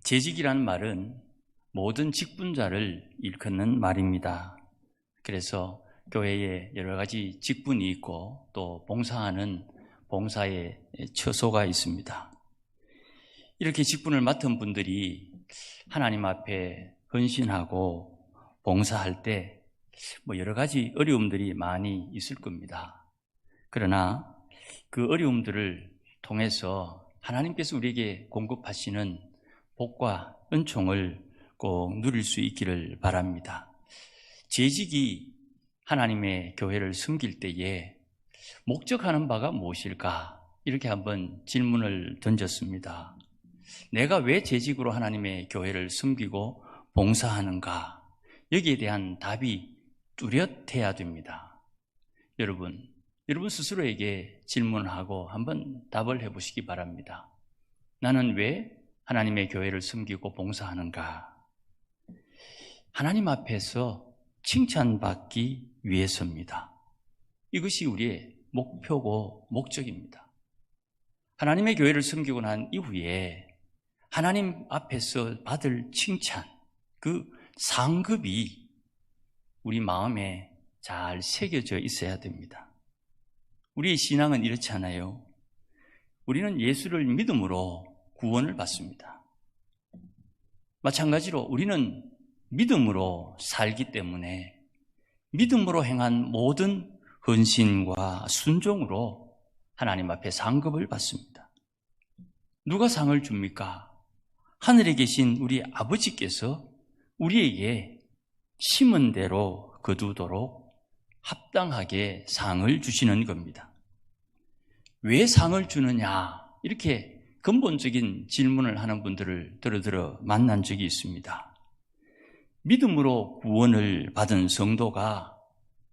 재직이라는 말은 모든 직분자를 일컫는 말입니다. 그래서 교회에 여러 가지 직분이 있고 또 봉사하는 봉사의 처소가 있습니다. 이렇게 직분을 맡은 분들이 하나님 앞에 헌신하고 봉사할 때 여러 가지 어려움들이 많이 있을 겁니다. 그러나 그 어려움들을 통해서 하나님께서 우리에게 공급하시는 복과 은총을 꼭 누릴 수 있기를 바랍니다. 재직이 하나님의 교회를 섬길 때에 목적하는 바가 무엇일까? 이렇게 한번 질문을 던졌습니다. 내가 왜 재직으로 하나님의 교회를 섬기고 봉사하는가? 여기에 대한 답이 뚜렷해야 됩니다. 여러분 스스로에게 질문하고 한번 답을 해보시기 바랍니다. 나는 왜 하나님의 교회를 섬기고 봉사하는가? 하나님 앞에서 칭찬받기 위해서입니다. 이것이 우리의 목표고 목적입니다. 하나님의 교회를 섬기고 난 이후에 하나님 앞에서 받을 칭찬, 그 상급이 우리 마음에 잘 새겨져 있어야 됩니다. 우리의 신앙은 이렇지 않아요. 우리는 예수를 믿음으로 구원을 받습니다. 마찬가지로 우리는 믿음으로 살기 때문에 믿음으로 행한 모든 헌신과 순종으로 하나님 앞에 상급을 받습니다. 누가 상을 줍니까? 하늘에 계신 우리 아버지께서 우리에게 심은 대로 거두도록 합당하게 상을 주시는 겁니다. 왜 상을 주느냐? 이렇게 근본적인 질문을 하는 분들을 들어 만난 적이 있습니다. 믿음으로 구원을 받은 성도가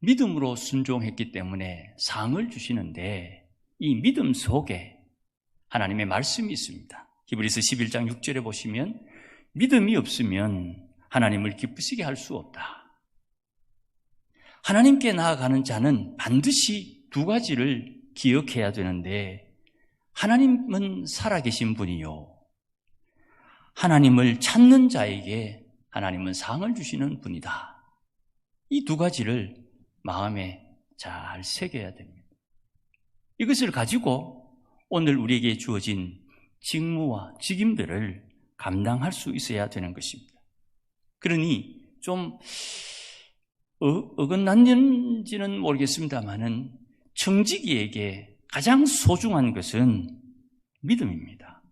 믿음으로 순종했기 때문에 상을 주시는데 이 믿음 속에 하나님의 말씀이 있습니다. 히브리서 11장 6절에 보시면 믿음이 없으면 하나님을 기쁘시게 할 수 없다. 하나님께 나아가는 자는 반드시 두 가지를 기억해야 되는데 하나님은 살아계신 분이요. 하나님을 찾는 자에게 하나님은 상을 주시는 분이다. 이 두 가지를 마음에 잘 새겨야 됩니다. 이것을 가지고 오늘 우리에게 주어진 직무와 직임들을 감당할 수 있어야 되는 것입니다. 그러니 좀 어긋났는지는 모르겠습니다만은 청지기에게 가장 소중한 것은 믿음입니다.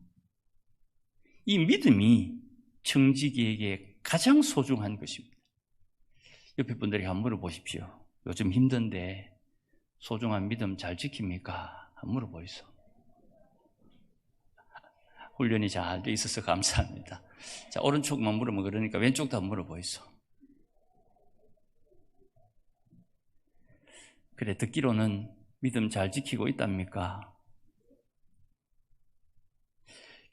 이 믿음이 청지기에게 가장 소중한 것입니다. 옆에 분들에게 한번 물어보십시오. 요즘 힘든데 소중한 믿음 잘 지킵니까? 한번 물어보이소. 훈련이 잘 돼 있어서 감사합니다. 자, 오른쪽만 물으면 그러니까 왼쪽도 한번 물어보이소. 그래, 듣기로는 믿음 잘 지키고 있답니까?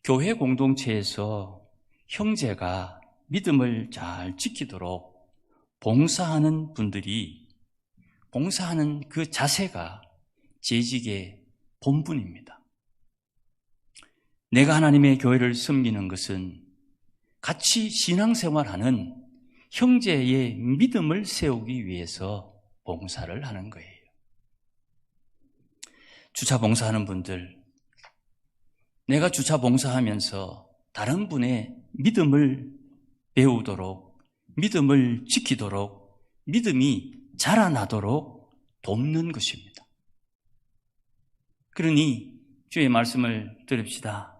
교회 공동체에서 형제가 믿음을 잘 지키도록 봉사하는 분들이 봉사하는 그 자세가 재직의 본분입니다. 내가 하나님의 교회를 섬기는 것은 같이 신앙생활하는 형제의 믿음을 세우기 위해서 봉사를 하는 거예요. 주차 봉사하는 분들, 내가 주차 봉사하면서 다른 분의 믿음을 배우도록, 믿음을 지키도록, 믿음이 자라나도록 돕는 것입니다. 그러니 주의 말씀을 들읍시다.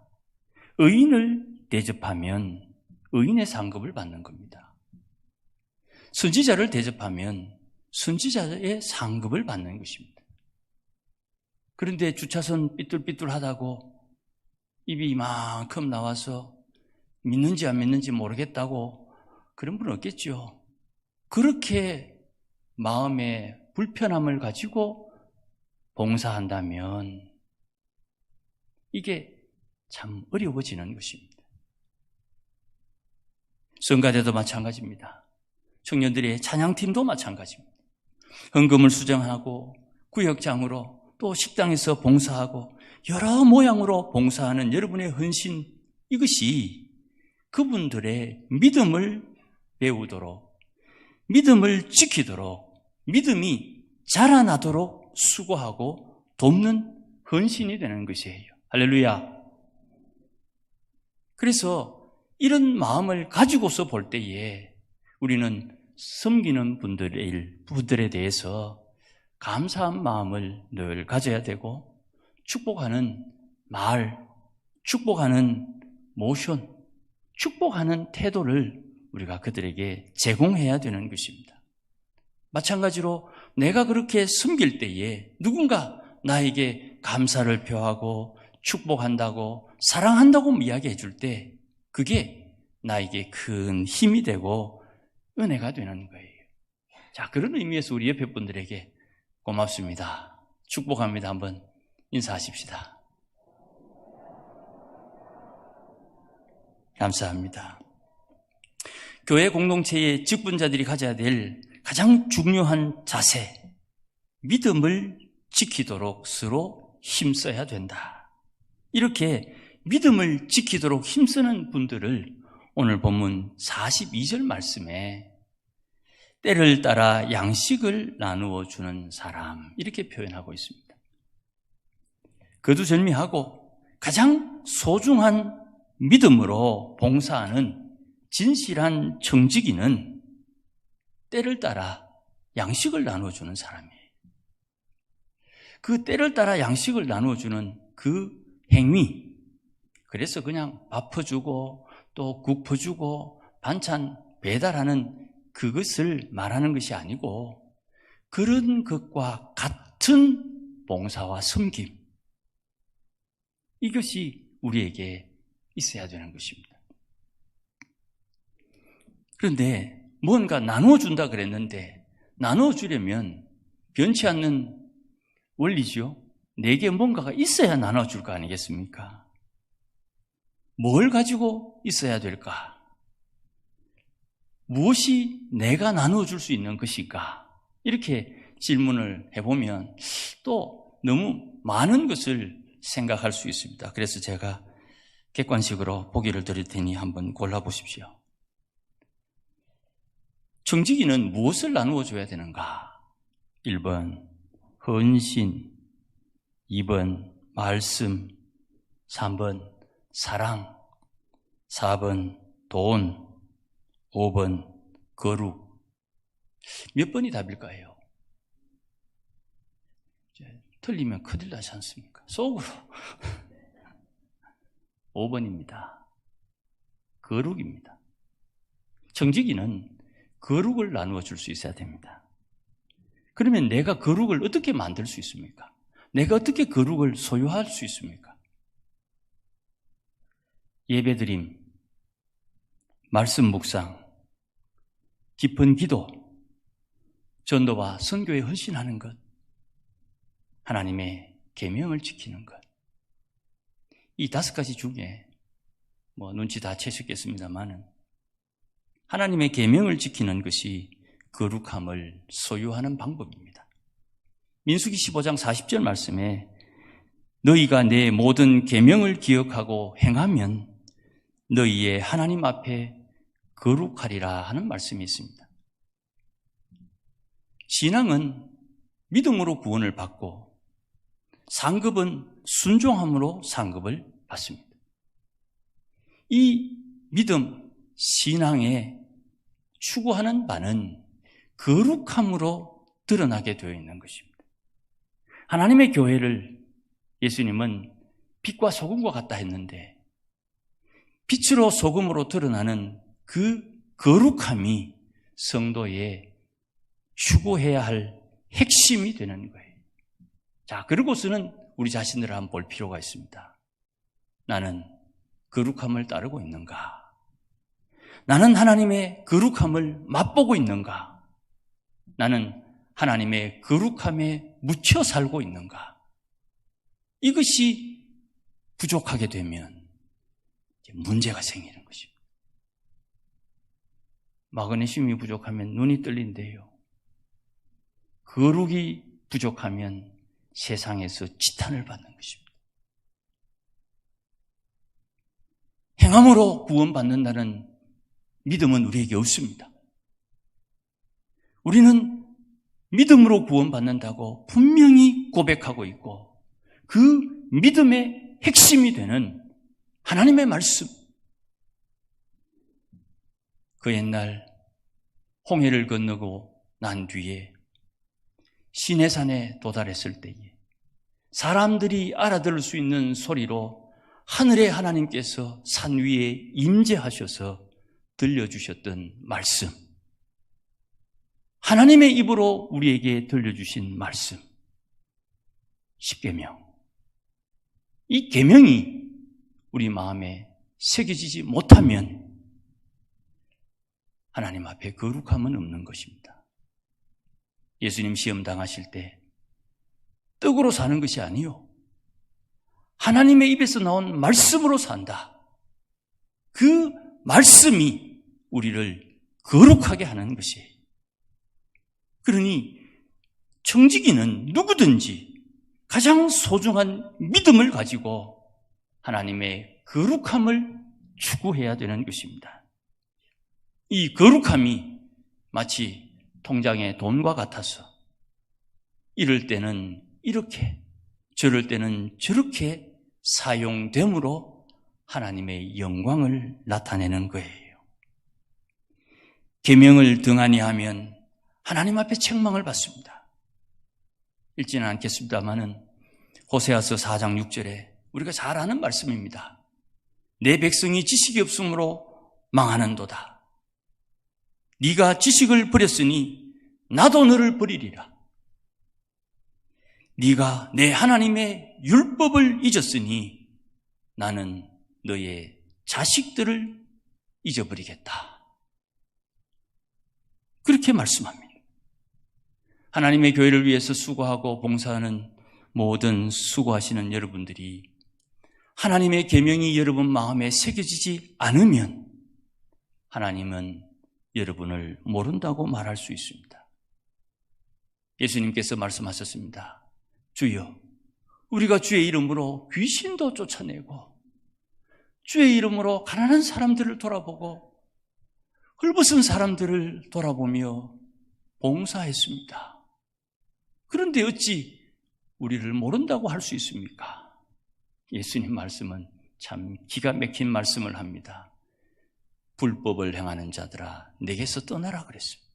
의인을 대접하면 의인의 상급을 받는 겁니다. 선지자를 대접하면 선지자의 상급을 받는 것입니다. 그런데 주차선 삐뚤삐뚤하다고 입이 이만큼 나와서 믿는지 안 믿는지 모르겠다고 그런 분은 없겠죠. 그렇게 마음의 불편함을 가지고 봉사한다면 이게 참 어려워지는 것입니다. 성가대도 마찬가지입니다. 청년들의 찬양팀도 마찬가지입니다. 헌금을 수정하고 구역장으로 또 식당에서 봉사하고 여러 모양으로 봉사하는 여러분의 헌신, 이것이 그분들의 믿음을 배우도록, 믿음을 지키도록, 믿음이 자라나도록 수고하고 돕는 헌신이 되는 것이에요. 할렐루야. 그래서 이런 마음을 가지고서 볼 때에 우리는 섬기는 분들에 대해서 감사한 마음을 늘 가져야 되고, 축복하는 말, 축복하는 모션, 축복하는 태도를 우리가 그들에게 제공해야 되는 것입니다. 마찬가지로 내가 그렇게 섬길 때에 누군가 나에게 감사를 표하고 축복한다고 사랑한다고 이야기해 줄 때 그게 나에게 큰 힘이 되고 은혜가 되는 거예요. 자, 그런 의미에서 우리 옆에 분들에게 고맙습니다, 축복합니다 한번 인사하십시다. 감사합니다. 교회 공동체의 직분자들이 가져야 될 가장 중요한 자세, 믿음을 지키도록 서로 힘써야 된다. 이렇게 믿음을 지키도록 힘쓰는 분들을 오늘 본문 42절 말씀에 때를 따라 양식을 나누어 주는 사람, 이렇게 표현하고 있습니다. 거두절미하고 가장 소중한 믿음으로 봉사하는 진실한 청지기는 때를 따라 양식을 나누어주는 사람이에요. 그 때를 따라 양식을 나누어주는 그 행위, 그래서 그냥 밥 퍼주고 또 국 퍼주고 반찬 배달하는 그것을 말하는 것이 아니고, 그런 것과 같은 봉사와 섬김, 이것이 우리에게 있어야 되는 것입니다. 그런데 뭔가 나누어준다 그랬는데, 나누어주려면 변치 않는 원리죠. 내게 뭔가가 있어야 나눠줄 거 아니겠습니까? 뭘 가지고 있어야 될까? 무엇이 내가 나누어줄 수 있는 것일까? 이렇게 질문을 해보면 또 너무 많은 것을 생각할 수 있습니다. 그래서 제가 객관식으로 보기를 드릴 테니 한번 골라보십시오. 청지기는 무엇을 나누어 줘야 되는가? 1번 헌신, 2번 말씀, 3번 사랑, 4번 돈, 5번 거룩. 몇 번이 답일까요? 틀리면 큰일 나지 않습니까? 속으로 5번입니다. 거룩입니다. 청지기는 거룩을 나누어 줄 수 있어야 됩니다. 그러면 내가 거룩을 어떻게 만들 수 있습니까? 내가 어떻게 거룩을 소유할 수 있습니까? 예배드림, 말씀 묵상, 깊은 기도, 전도와 선교에 헌신하는 것, 하나님의 계명을 지키는 것, 이 5가지 중에 눈치 다 채셨겠습니다만은 하나님의 계명을 지키는 것이 거룩함을 소유하는 방법입니다. 민수기 15장 40절 말씀에 너희가 내 모든 계명을 기억하고 행하면 너희의 하나님 앞에 거룩하리라 하는 말씀이 있습니다. 신앙은 믿음으로 구원을 받고 상급은 순종함으로 상급을 받습니다. 이 믿음, 신앙에 추구하는 바는 거룩함으로 드러나게 되어 있는 것입니다. 하나님의 교회를 예수님은 빛과 소금과 같다 했는데, 빛으로 소금으로 드러나는 그 거룩함이 성도의 추구해야 할 핵심이 되는 거예요. 자, 그러고서는 우리 자신들을 한번 볼 필요가 있습니다. 나는 거룩함을 따르고 있는가? 나는 하나님의 거룩함을 맛보고 있는가? 나는 하나님의 거룩함에 묻혀 살고 있는가? 이것이 부족하게 되면 문제가 생기는 것입니다. 마그네슘이 부족하면 눈이 떨린대요. 거룩이 부족하면 세상에서 지탄을 받는 것입니다. 행함으로 구원받는다는 믿음은 우리에게 없습니다. 우리는 믿음으로 구원받는다고 분명히 고백하고 있고 그 믿음의 핵심이 되는 하나님의 말씀, 그 옛날 홍해를 건너고 난 뒤에 시내산에 도달했을 때에 사람들이 알아들을 수 있는 소리로 하늘의 하나님께서 산 위에 임재하셔서 들려주셨던 말씀, 하나님의 입으로 우리에게 들려주신 말씀, 십계명. 이 계명이 우리 마음에 새겨지지 못하면 하나님 앞에 거룩함은 없는 것입니다. 예수님 시험 당하실 때 떡으로 사는 것이 아니요, 하나님의 입에서 나온 말씀으로 산다. 그 말씀이 우리를 거룩하게 하는 것이에요. 그러니 청지기는 누구든지 가장 소중한 믿음을 가지고 하나님의 거룩함을 추구해야 되는 것입니다. 이 거룩함이 마치 통장의 돈과 같아서 이럴 때는 이렇게, 저럴 때는 저렇게 사용됨으로 하나님의 영광을 나타내는 거예요. 계명을 등한히 하면 하나님 앞에 책망을 받습니다. 읽지는 않겠습니다만은 호세아서 4장 6절에 우리가 잘 아는 말씀입니다. 내 백성이 지식이 없으므로 망하는도다. 네가 지식을 버렸으니 나도 너를 버리리라. 네가 내 하나님의 율법을 잊었으니 나는 너의 자식들을 잊어버리겠다. 그렇게 말씀합니다. 하나님의 교회를 위해서 수고하고 봉사하는 모든 수고하시는 여러분들이 하나님의 계명이 여러분 마음에 새겨지지 않으면 하나님은 여러분을 모른다고 말할 수 있습니다. 예수님께서 말씀하셨습니다. 주여, 우리가 주의 이름으로 귀신도 쫓아내고 주의 이름으로 가난한 사람들을 돌아보고 헐벗은 사람들을 돌아보며 봉사했습니다. 그런데 어찌 우리를 모른다고 할 수 있습니까? 예수님 말씀은 참 기가 막힌 말씀을 합니다. 불법을 행하는 자들아 내게서 떠나라 그랬습니다.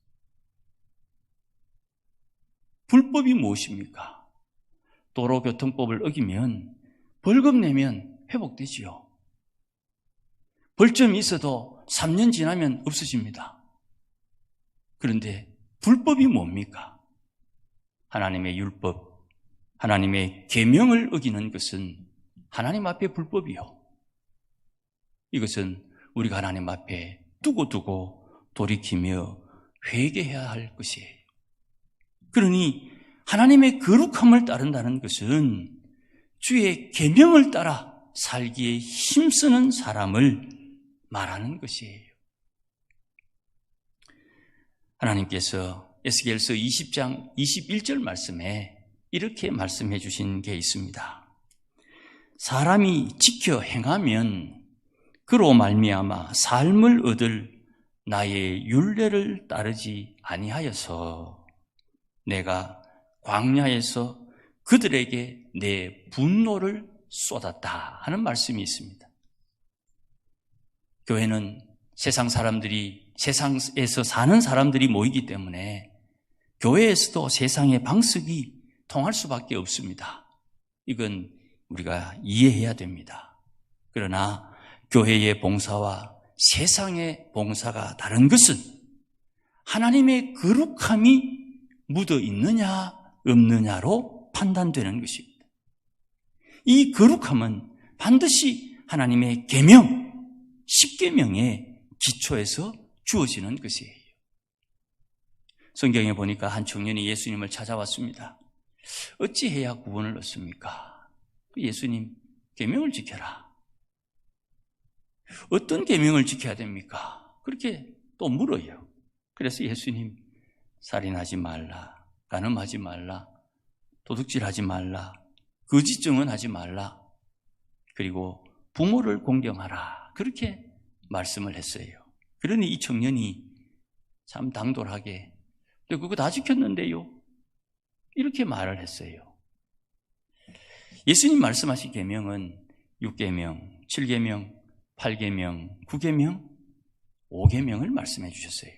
불법이 무엇입니까? 도로교통법을 어기면 벌금 내면 회복되지요. 벌점이 있어도 3년 지나면 없어집니다. 그런데 불법이 뭡니까? 하나님의 율법, 하나님의 계명을 어기는 것은 하나님 앞에 불법이요. 이것은 우리가 하나님 앞에 두고 돌이키며 회개해야 할 것이에요. 그러니 하나님의 거룩함을 따른다는 것은 주의 계명을 따라 살기에 힘쓰는 사람을 말하는 것이에요. 하나님께서 에스겔서 20장 21절 말씀에 이렇게 말씀해 주신 게 있습니다. 사람이 지켜 행하면 그로 말미암아 삶을 얻을 나의 율례를 따르지 아니하여서 내가 광야에서 그들에게 내 분노를 쏟았다 하는 말씀이 있습니다. 교회는 세상에서 사는 사람들이 모이기 때문에 교회에서도 세상의 방식이 통할 수밖에 없습니다. 이건 우리가 이해해야 됩니다. 그러나 교회의 봉사와 세상의 봉사가 다른 것은 하나님의 거룩함이 묻어 있느냐 없느냐로 판단되는 것입니다. 이 거룩함은 반드시 하나님의 계명, 십계명의 기초에서 주어지는 것이에요. 성경에 보니까 한 청년이 예수님을 찾아왔습니다. 어찌해야 구원을 얻습니까? 예수님, 계명을 지켜라. 어떤 계명을 지켜야 됩니까? 그렇게 또 물어요. 그래서 예수님, 살인하지 말라, 간음하지 말라, 도둑질하지 말라, 거짓 증언하지 말라, 그리고 부모를 공경하라. 그렇게 말씀을 했어요. 그러니 이 청년이 참 당돌하게 그거 다 지켰는데요, 이렇게 말을 했어요. 예수님 말씀하신 계명은 6계명, 7계명, 8계명, 9계명, 5계명을 말씀해 주셨어요.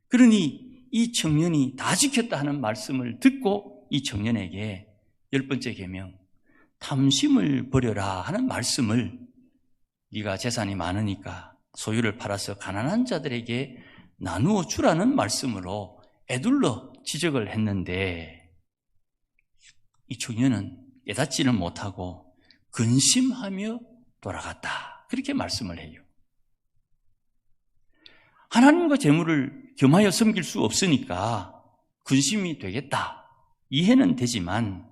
그러니 이 청년이 다 지켰다 하는 말씀을 듣고 이 청년에게 10번째 계명, 탐심을 버려라 하는 말씀을, 네가 재산이 많으니까 소유를 팔아서 가난한 자들에게 나누어 주라는 말씀으로 애둘러 지적을 했는데, 이 청년은 깨닫지는 못하고 근심하며 돌아갔다, 그렇게 말씀을 해요. 하나님과 재물을 겸하여 섬길 수 없으니까 근심이 되겠다, 이해는 되지만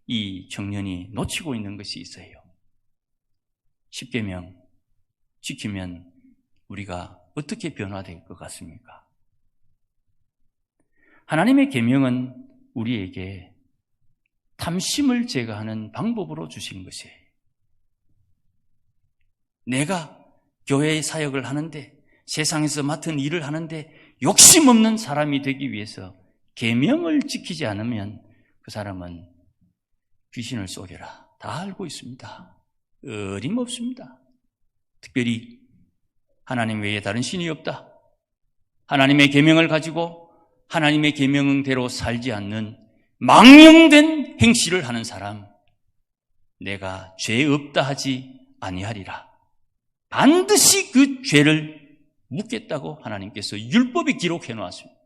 이 청년이 놓치고 있는 것이 있어요. 10계명 지키면 우리가 어떻게 변화될 것 같습니까? 하나님의 계명은 우리에게 탐심을 제거하는 방법으로 주신 것이에요. 내가 교회의 사역을 하는데, 세상에서 맡은 일을 하는데 욕심 없는 사람이 되기 위해서 계명을 지키지 않으면 그 사람은 귀신을 속여라, 다 알고 있습니다. 어림없습니다. 특별히 하나님 외에 다른 신이 없다, 하나님의 계명을 가지고 하나님의 계명대로 살지 않는 망령된 행실을 하는 사람, 내가 죄 없다 하지 아니하리라, 반드시 그 죄를 묻겠다고 하나님께서 율법에 기록해 놓았습니다.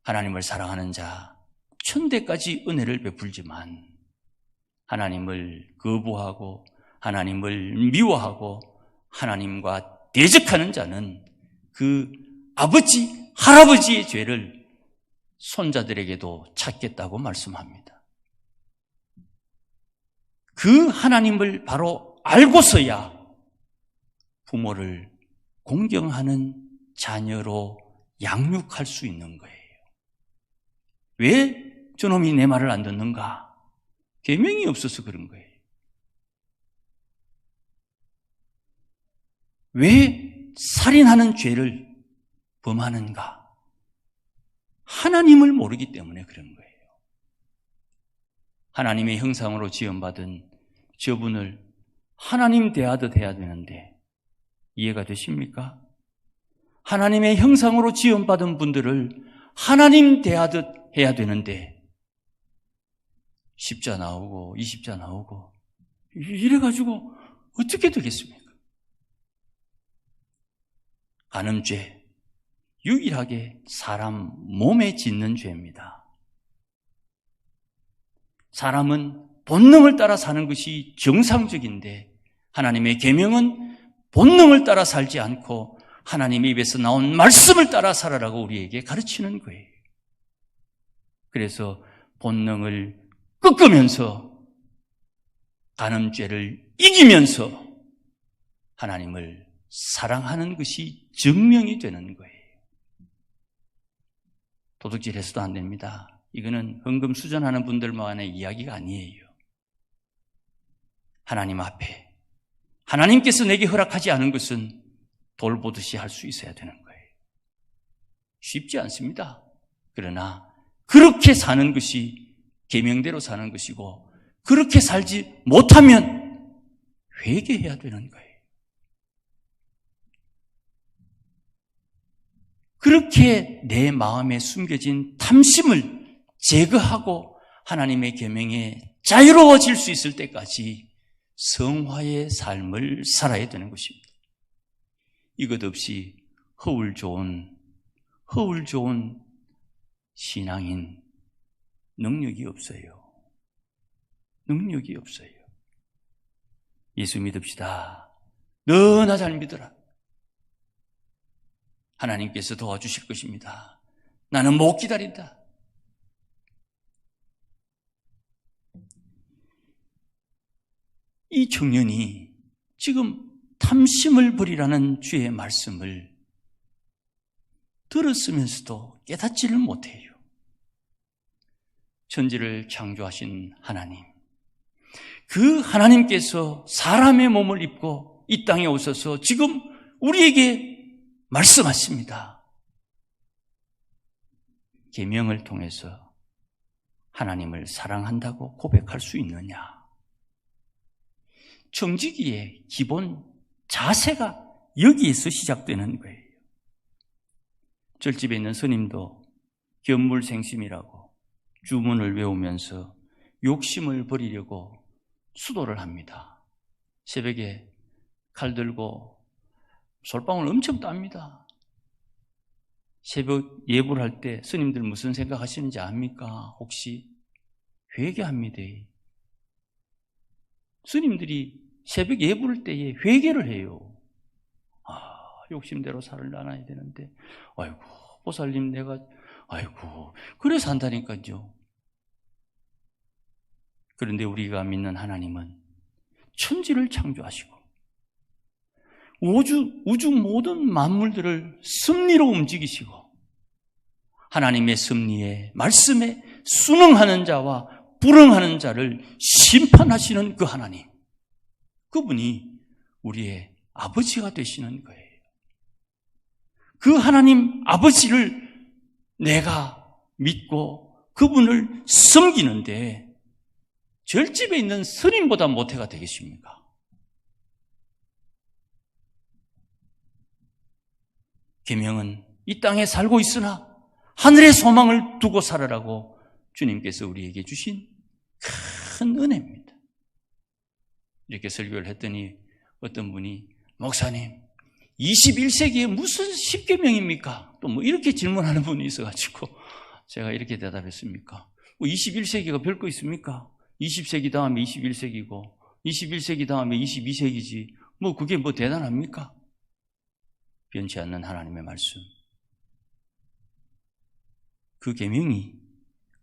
하나님을 사랑하는 자 천대까지 은혜를 베풀지만 하나님을 거부하고 하나님을 미워하고 하나님과 대적하는 자는 그 아버지, 할아버지의 죄를 손자들에게도 찾겠다고 말씀합니다. 그 하나님을 바로 알고서야 부모를 공경하는 자녀로 양육할 수 있는 거예요. 왜 저놈이 내 말을 안 듣는가? 계명이 없어서 그런 거예요. 왜 살인하는 죄를 범하는가? 하나님을 모르기 때문에 그런 거예요. 하나님의 형상으로 지음받은 저분을 하나님 대하듯 해야 되는데 이해가 되십니까? 하나님의 형상으로 지음받은 분들을 하나님 대하듯 해야 되는데 10자 나오고 20자 나오고 이래가지고 어떻게 되겠습니까? 간음죄, 유일하게 사람 몸에 짓는 죄입니다. 사람은 본능을 따라 사는 것이 정상적인데 하나님의 계명은 본능을 따라 살지 않고 하나님의 입에서 나온 말씀을 따라 살아라고 우리에게 가르치는 거예요. 그래서 본능을 꺾으면서 간음죄를 이기면서 하나님을 사랑하는 것이 증명이 되는 거예요. 도둑질해서도 안 됩니다. 이거는 헌금 수전하는 분들만의 이야기가 아니에요. 하나님 앞에 하나님께서 내게 허락하지 않은 것은 돌보듯이 할 수 있어야 되는 거예요. 쉽지 않습니다. 그러나 그렇게 사는 것이 계명대로 사는 것이고 그렇게 살지 못하면 회개해야 되는 거예요. 그렇게 내 마음에 숨겨진 탐심을 제거하고 하나님의 계명에 자유로워질 수 있을 때까지 성화의 삶을 살아야 되는 것입니다. 이것 없이 허울 좋은 신앙인 능력이 없어요. 능력이 없어요. 예수 믿읍시다. 너나 잘 믿어라. 하나님께서 도와주실 것입니다. 나는 못 기다린다. 이 청년이 지금 탐심을 버리라는 주의 말씀을 들었으면서도 깨닫지를 못해요. 천지를 창조하신 하나님, 그 하나님께서 사람의 몸을 입고 이 땅에 오셔서 지금 우리에게 말씀하십니다. 계명을 통해서 하나님을 사랑한다고 고백할 수 있느냐? 청지기의 기본 자세가 여기에서 시작되는 거예요. 절집에 있는 스님도 견물생심이라고 주문을 외우면서 욕심을 버리려고 수도를 합니다. 새벽에 칼 들고 솔방울 엄청 땁니다. 새벽 예불 할 때 스님들 무슨 생각하시는지 압니까? 혹시 회개합니다. 스님들이 새벽 예불 때에 회개를 해요. 욕심대로 살을 나눠야 되는데, 아이고 보살님 내가 아이고 그래 산다니까요. 그런데 우리가 믿는 하나님은 천지를 창조하시고 우주 모든 만물들을 섭리로 움직이시고 하나님의 섭리에 말씀에 순응하는 자와 불응하는 자를 심판하시는 그 하나님, 그분이 우리의 아버지가 되시는 거예요. 그 하나님 아버지를 내가 믿고 그분을 섬기는데 절집에 있는 스님보다 모태가 되겠습니까? 계명은 이 땅에 살고 있으나 하늘의 소망을 두고 살아라고 주님께서 우리에게 주신 큰 은혜입니다. 이렇게 설교를 했더니 어떤 분이 목사님 21세기에 무슨 10계명입니까? 또 뭐 이렇게 질문하는 분이 있어가지고 제가 이렇게 대답했습니까? 뭐 21세기가 별거 있습니까? 20세기 다음에 21세기고 21세기 다음에 22세기지 뭐 그게 뭐 대단합니까? 변치 않는 하나님의 말씀, 그 계명이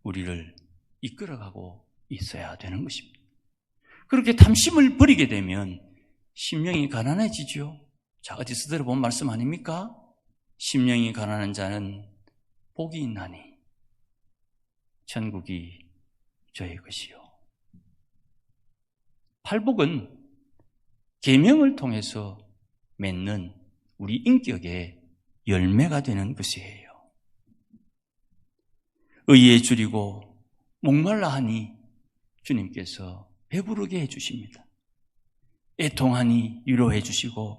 우리를 이끌어가고 있어야 되는 것입니다. 그렇게 탐심을 버리게 되면 심령이 가난해지죠. 자, 어디서 들어본 말씀 아닙니까? 심령이 가난한 자는 복이 있나니 천국이 저의 것이요. 팔복은 계명을 통해서 맺는 우리 인격의 열매가 되는 것이에요. 의에 줄이고 목말라 하니 주님께서 배부르게 해주십니다. 애통하니 위로해 주시고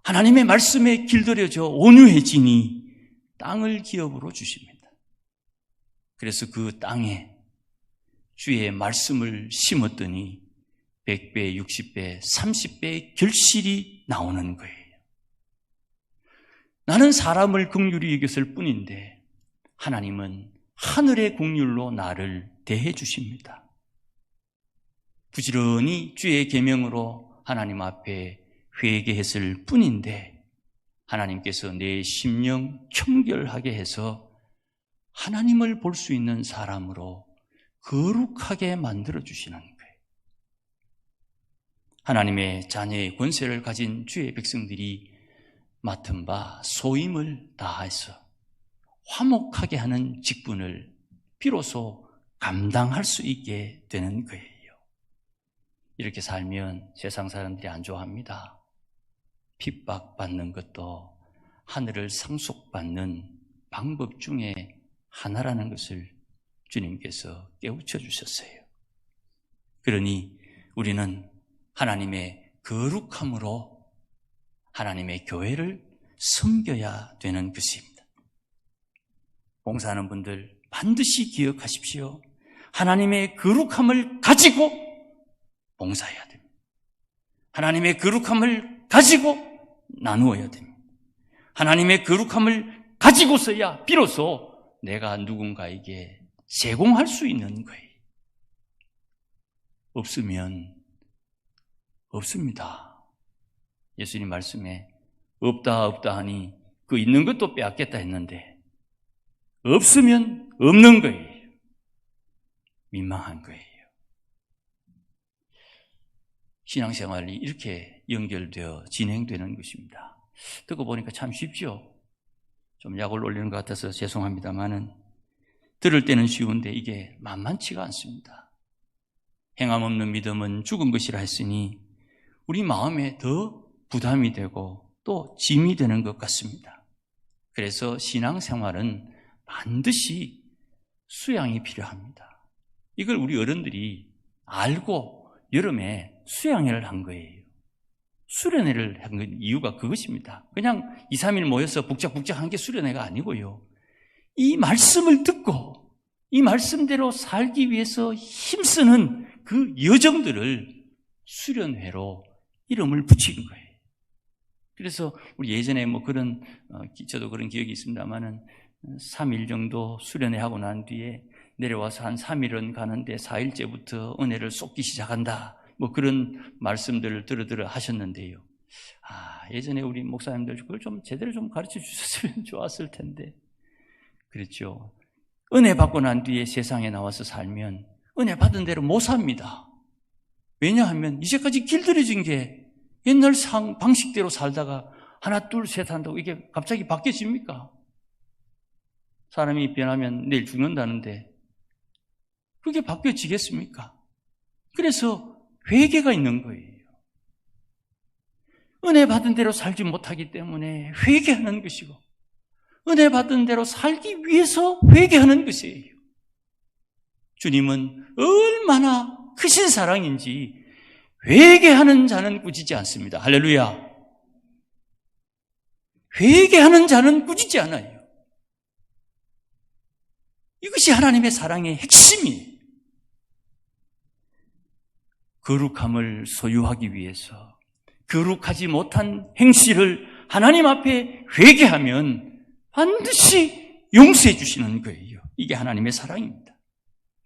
하나님의 말씀에 길들여져 온유해지니 땅을 기업으로 주십니다. 그래서 그 땅에 주의 말씀을 심었더니 100배, 60배, 30배의 결실이 나오는 거예요. 나는 사람을 긍휼히 여겼을 뿐인데 하나님은 하늘의 긍휼로 나를 대해 주십니다. 부지런히 주의 계명으로 하나님 앞에 회개했을 뿐인데 하나님께서 내 심령 청결하게 해서 하나님을 볼 수 있는 사람으로 거룩하게 만들어 주시는 거예요. 하나님의 자녀의 권세를 가진 주의 백성들이 맡은 바 소임을 다해서 화목하게 하는 직분을 비로소 감당할 수 있게 되는 거예요. 이렇게 살면 세상 사람들이 안 좋아합니다. 핍박받는 것도 하늘을 상속받는 방법 중에 하나라는 것을 주님께서 깨우쳐 주셨어요. 그러니 우리는 하나님의 거룩함으로 하나님의 교회를 섬겨야 되는 것입니다. 봉사하는 분들 반드시 기억하십시오. 하나님의 거룩함을 가지고 봉사해야 됩니다. 하나님의 거룩함을 가지고 나누어야 됩니다. 하나님의 거룩함을 가지고서야 비로소 내가 누군가에게 제공할 수 있는 거예요. 없으면 없습니다. 예수님 말씀에 없다 하니 그 있는 것도 빼앗겠다 했는데 없으면 없는 거예요. 민망한 거예요. 신앙생활이 이렇게 연결되어 진행되는 것입니다. 듣고 보니까 참 쉽죠? 좀 약을 올리는 것 같아서 죄송합니다만은 들을 때는 쉬운데 이게 만만치가 않습니다. 행함 없는 믿음은 죽은 것이라 했으니 우리 마음에 더 부담이 되고 또 짐이 되는 것 같습니다. 그래서 신앙생활은 반드시 수양이 필요합니다. 이걸 우리 어른들이 알고 여름에 수양회를 한 거예요. 수련회를 한 이유가 그것입니다. 그냥 2, 3일 모여서 북적북적 한 게 수련회가 아니고요. 이 말씀을 듣고 이 말씀대로 살기 위해서 힘쓰는 그 여정들을 수련회로 이름을 붙인 거예요. 그래서 우리 예전에 저도 그런 기억이 있습니다만은 3일 정도 수련회 하고 난 뒤에 내려와서 한 3일은 가는데 4일째부터 은혜를 쏟기 시작한다. 그런 말씀들을 들어 하셨는데요. 예전에 우리 목사님들 그걸 좀 제대로 좀 가르쳐 주셨으면 좋았을 텐데. 그렇죠. 은혜 받고 난 뒤에 세상에 나와서 살면 은혜 받은 대로 못 삽니다. 왜냐하면 이제까지 길들여진 게 옛날 방식대로 살다가 하나, 둘, 셋 한다고 이게 갑자기 바뀌어집니까? 사람이 변하면 내일 죽는다는데 그게 바뀌어지겠습니까? 그래서 회개가 있는 거예요. 은혜 받은 대로 살지 못하기 때문에 회개하는 것이고 은혜 받은 대로 살기 위해서 회개하는 것이에요. 주님은 얼마나 크신 사랑인지 회개하는 자는 꾸짖지 않습니다. 할렐루야. 회개하는 자는 꾸짖지 않아요. 이것이 하나님의 사랑의 핵심이에요. 거룩함을 소유하기 위해서 거룩하지 못한 행실을 하나님 앞에 회개하면 반드시 용서해 주시는 거예요. 이게 하나님의 사랑입니다.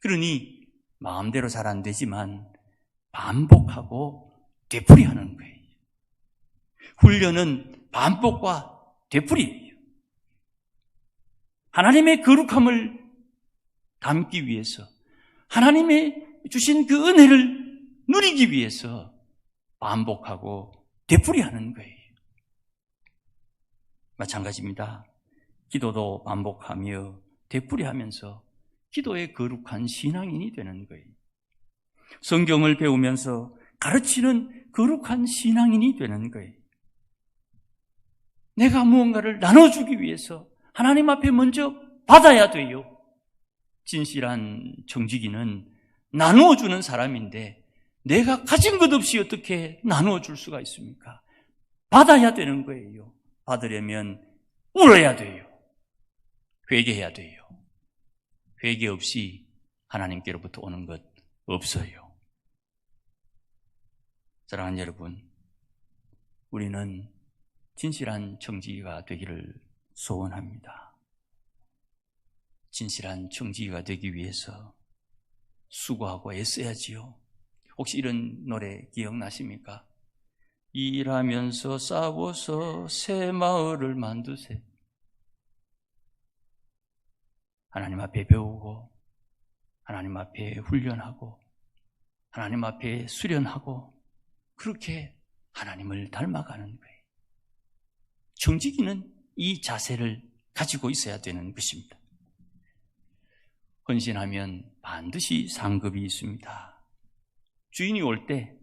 그러니 마음대로 잘 안 되지만 반복하고 되풀이하는 거예요. 훈련은 반복과 되풀이예요. 하나님의 거룩함을 담기 위해서 하나님의 주신 그 은혜를 누리기 위해서 반복하고 되풀이하는 거예요. 마찬가지입니다. 기도도 반복하며 되풀이하면서 기도의 거룩한 신앙인이 되는 거예요. 성경을 배우면서 가르치는 거룩한 신앙인이 되는 거예요. 내가 무언가를 나눠주기 위해서 하나님 앞에 먼저 받아야 돼요. 진실한 정직이는 나누어주는 사람인데 내가 가진 것 없이 어떻게 나누어줄 수가 있습니까? 받아야 되는 거예요. 받으려면 울어야 돼요. 회개해야 돼요. 회개 없이 하나님께로부터 오는 것 없어요. 사랑하는 여러분, 우리는 진실한 정직이가 되기를 소원합니다. 진실한 정직이가 되기 위해서 수고하고 애써야지요. 혹시 이런 노래 기억나십니까? 일하면서 싸워서 새 마을을 만드세. 하나님 앞에 배우고 하나님 앞에 훈련하고 하나님 앞에 수련하고 그렇게 하나님을 닮아가는 거예요. 정직이는 이 자세를 가지고 있어야 되는 것입니다. 헌신하면 반드시 상급이 있습니다. 주인이 올 때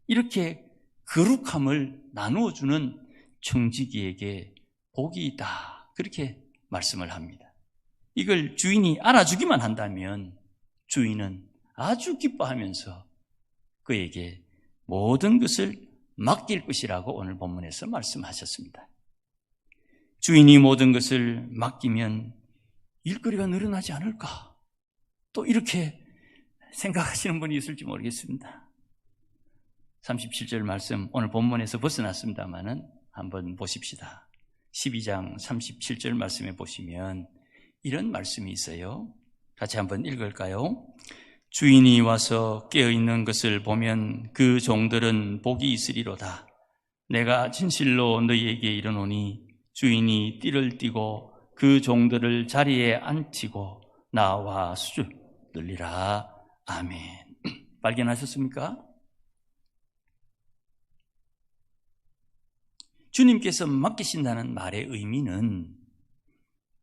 이렇게 거룩함을 나누어주는 청지기에게 복이 있다. 그렇게 말씀을 합니다. 이걸 주인이 알아주기만 한다면 주인은 아주 기뻐하면서 그에게 모든 것을 맡길 것이라고 오늘 본문에서 말씀하셨습니다. 주인이 모든 것을 맡기면 일거리가 늘어나지 않을까? 또 이렇게 생각하시는 분이 있을지 모르겠습니다. 37절 말씀 오늘 본문에서 벗어났습니다만은 한번 보십시다. 12장 37절 말씀에 보시면 이런 말씀이 있어요. 같이 한번 읽을까요? 주인이 와서 깨어있는 것을 보면 그 종들은 복이 있으리로다. 내가 진실로 너희에게 이르노니 주인이 띠를 띠고 그 종들을 자리에 앉히고 나와 수주 늘리라. 아멘. 발견하셨습니까? 주님께서 맡기신다는 말의 의미는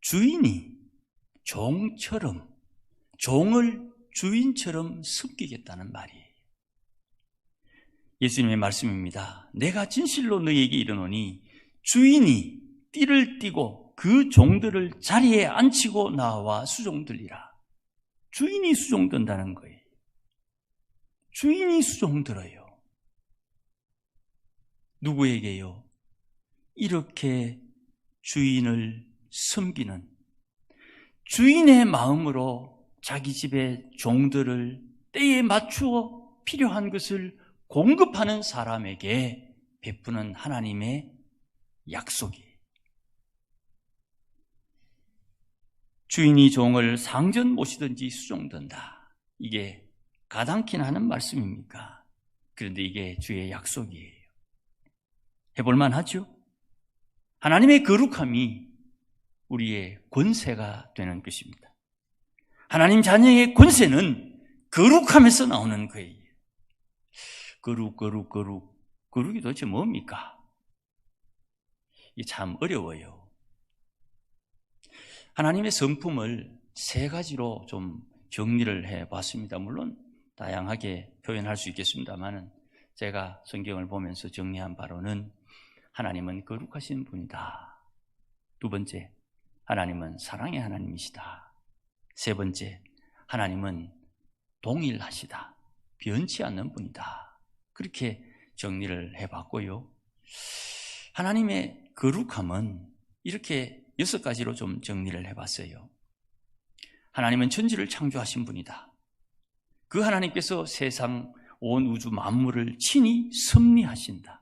주인이 종처럼, 종을 주인처럼 섬기겠다는 말이에요. 예수님의 말씀입니다. 내가 진실로 너희에게 이르노니 주인이 띠를 띠고 그 종들을 자리에 앉히고 나와 수종들리라. 주인이 수종든다는 거예요. 주인이 수종들어요. 누구에게요? 이렇게 주인을 섬기는, 주인의 마음으로 자기 집의 종들을 때에 맞추어 필요한 것을 공급하는 사람에게 베푸는 하나님의 약속이에요. 주인이 종을 상전 모시든지 수종든다. 이게 가당키나 하는 말씀입니까? 그런데 이게 주의 약속이에요. 해볼만 하죠? 하나님의 거룩함이 우리의 권세가 되는 것입니다. 하나님 자녀의 권세는 거룩함에서 나오는 거예요. 거룩이 도대체 뭡니까? 이게 참 어려워요. 하나님의 성품을 세 가지로 좀 정리를 해봤습니다. 물론 다양하게 표현할 수 있겠습니다만 제가 성경을 보면서 정리한 바로는 하나님은 거룩하신 분이다. 두 번째, 하나님은 사랑의 하나님이시다. 세 번째, 하나님은 동일하시다. 변치 않는 분이다. 그렇게 정리를 해봤고요. 하나님의 거룩함은 이렇게 6가지로 좀 정리를 해봤어요. 하나님은 천지를 창조하신 분이다. 그 하나님께서 세상 온 우주 만물을 친히 섭리하신다.